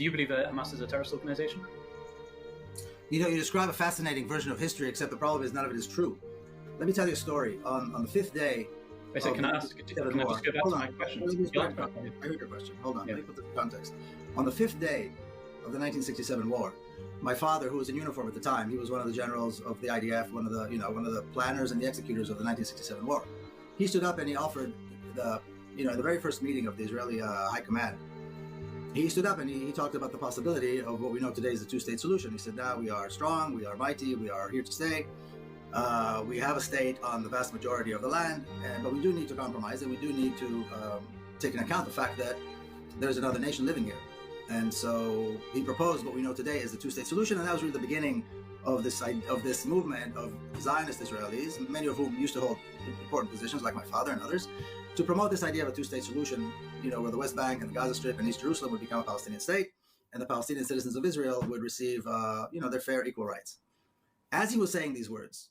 Do you believe that Hamas is a terrorist organization? You know, you describe a fascinating version of history, except the problem is none of it is true. Let me tell you a story. On the fifth day. Wait, so can I just go back to my question? I heard your question. Hold on. Let me put this in context. On the fifth day of the 1967 war, my father, who was in uniform at the time, he was one of the generals of the IDF, one of the planners and the executors of the 1967 war. He stood up and he offered the very first meeting of the Israeli High Command. He stood up and he talked about the possibility of what we know today as the two-state solution. He said, now we are strong, we are mighty, we are here to stay. We have a state on the vast majority of the land, but we do need to compromise, and we do need to take into account the fact that there's another nation living here. And so he proposed what we know today as the two-state solution, and that was really the beginning of this movement of Zionist Israelis, many of whom used to hold important positions, like my father and others, to promote this idea of a two-state solution, where the West Bank and the Gaza Strip and East Jerusalem would become a Palestinian state, and the Palestinian citizens of Israel would receive, their fair, equal rights. As he was saying these words,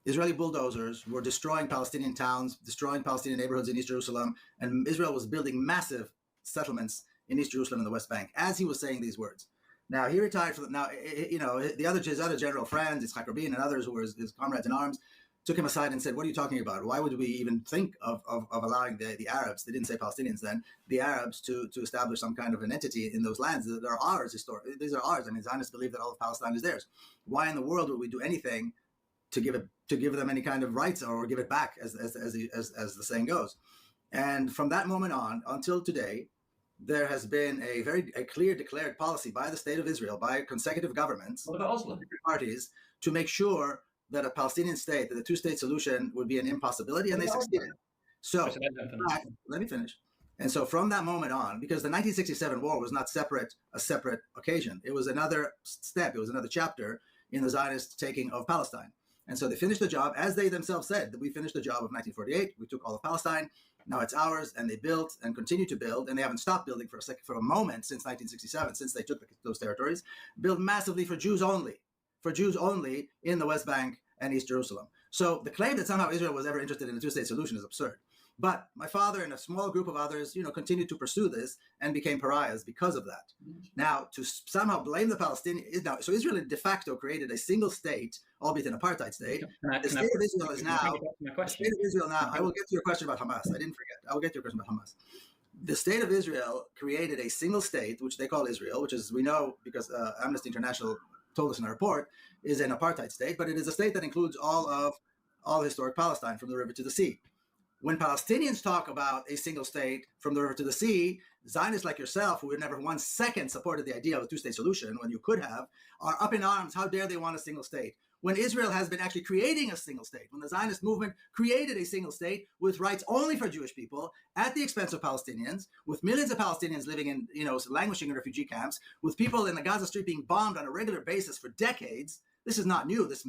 Israeli bulldozers were destroying Palestinian towns, destroying Palestinian neighborhoods in East Jerusalem, and Israel was building massive settlements in East Jerusalem and the West Bank. As he was saying these words, now he retired from. Now his other general friends, Yitzhak Rabin and others who were his comrades in arms, took him aside and said, "What are you talking about? Why would we even think of allowing the Arabs? They didn't say Palestinians then. The Arabs to establish some kind of an entity in those lands that are ours. These are ours. I mean, Zionists believe that all of Palestine is theirs. Why in the world would we do anything to give them any kind of rights or give it back, as the saying goes?" And from that moment on until today, there has been a clear declared policy by the state of Israel, by consecutive governments, parties, to make sure that a Palestinian state, that the two-state solution would be an impossibility, and they succeeded. So, let me finish. And so from that moment on, because the 1967 war was not a separate occasion, it was another step, it was another chapter in the Zionist taking of Palestine. And so they finished the job, as they themselves said, that we finished the job of 1948, we took all of Palestine, now it's ours, and they built and continue to build, and they haven't stopped building for a moment since 1967, since they took those territories, built massively for Jews only in the West Bank and East Jerusalem. So the claim that somehow Israel was ever interested in a two-state solution is absurd. But my father and a small group of others, continued to pursue this and became pariahs because of that. Now, to somehow blame the Palestinians, so Israel de facto created a single state, albeit an apartheid state. The state of Israel is now. I will get to your question about Hamas. I didn't forget. I will get to your question about Hamas. The state of Israel created a single state, which they call Israel, which is, we know because Amnesty International told us in a report, is an apartheid state, but it is a state that includes all historic Palestine from the river to the sea. When Palestinians talk about a single state from the river to the sea, Zionists like yourself, who had never 1 second supported the idea of a two-state solution when you could have, are up in arms. How dare they want a single state? When Israel has been actually creating a single state, when the Zionist movement created a single state with rights only for Jewish people at the expense of Palestinians, with millions of Palestinians living in, languishing in refugee camps, with people in the Gaza Strip being bombed on a regular basis for decades. This is not new. This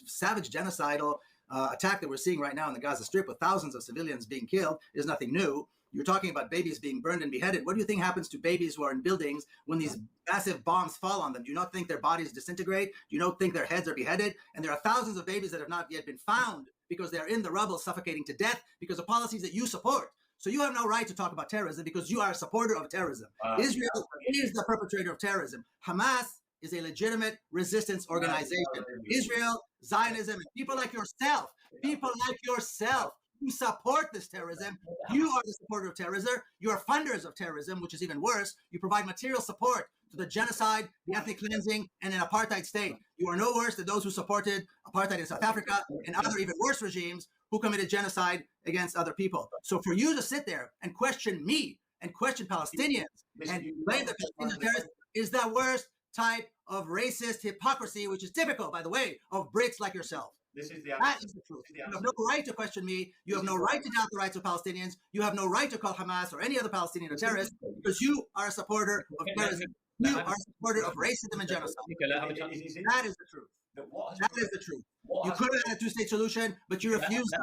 savage genocidal attack that we're seeing right now in the Gaza Strip with thousands of civilians being killed is nothing new. You're talking about babies being burned and beheaded. What do you think happens to babies who are in buildings when these massive bombs fall on them? Do you not think their bodies disintegrate? Do you not think their heads are beheaded? And there are thousands of babies that have not yet been found because they're in the rubble suffocating to death because of policies that you support. So you have no right to talk about terrorism because you are a supporter of terrorism. Israel is the perpetrator of terrorism. Hamas is a legitimate resistance organization. Israel, Zionism, and people like yourself who support this terrorism, you are the supporter of terrorism. You are funders of terrorism, which is even worse. You provide material support to the genocide, the ethnic cleansing, and an apartheid state. You are no worse than those who supported apartheid in South Africa and other even worse regimes who committed genocide against other people. So for you to sit there and question me and question Palestinians and blame the Palestinian terrorists is the worst type of racist hypocrisy, which is typical, by the way, of Brits like yourself. That is the truth. You have no right to question me. You have no right to doubt the rights of Palestinians. You have no right to call Hamas or any other Palestinian a terrorist because you are a supporter of terrorism. You are a supporter of racism and genocide. That is the truth. That is the truth. You could have had a two-state solution, but you refused.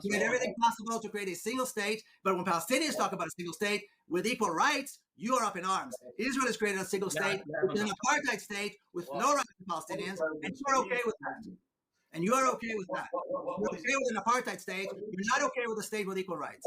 You made everything possible to create a single state. But when Palestinians talk about a single state with equal rights, you are up in arms. Israel has created a single state, which is an apartheid state with no rights to Palestinians, and you are okay with that. And you are okay with that. You're okay with an apartheid state. You're not okay with a state with equal rights.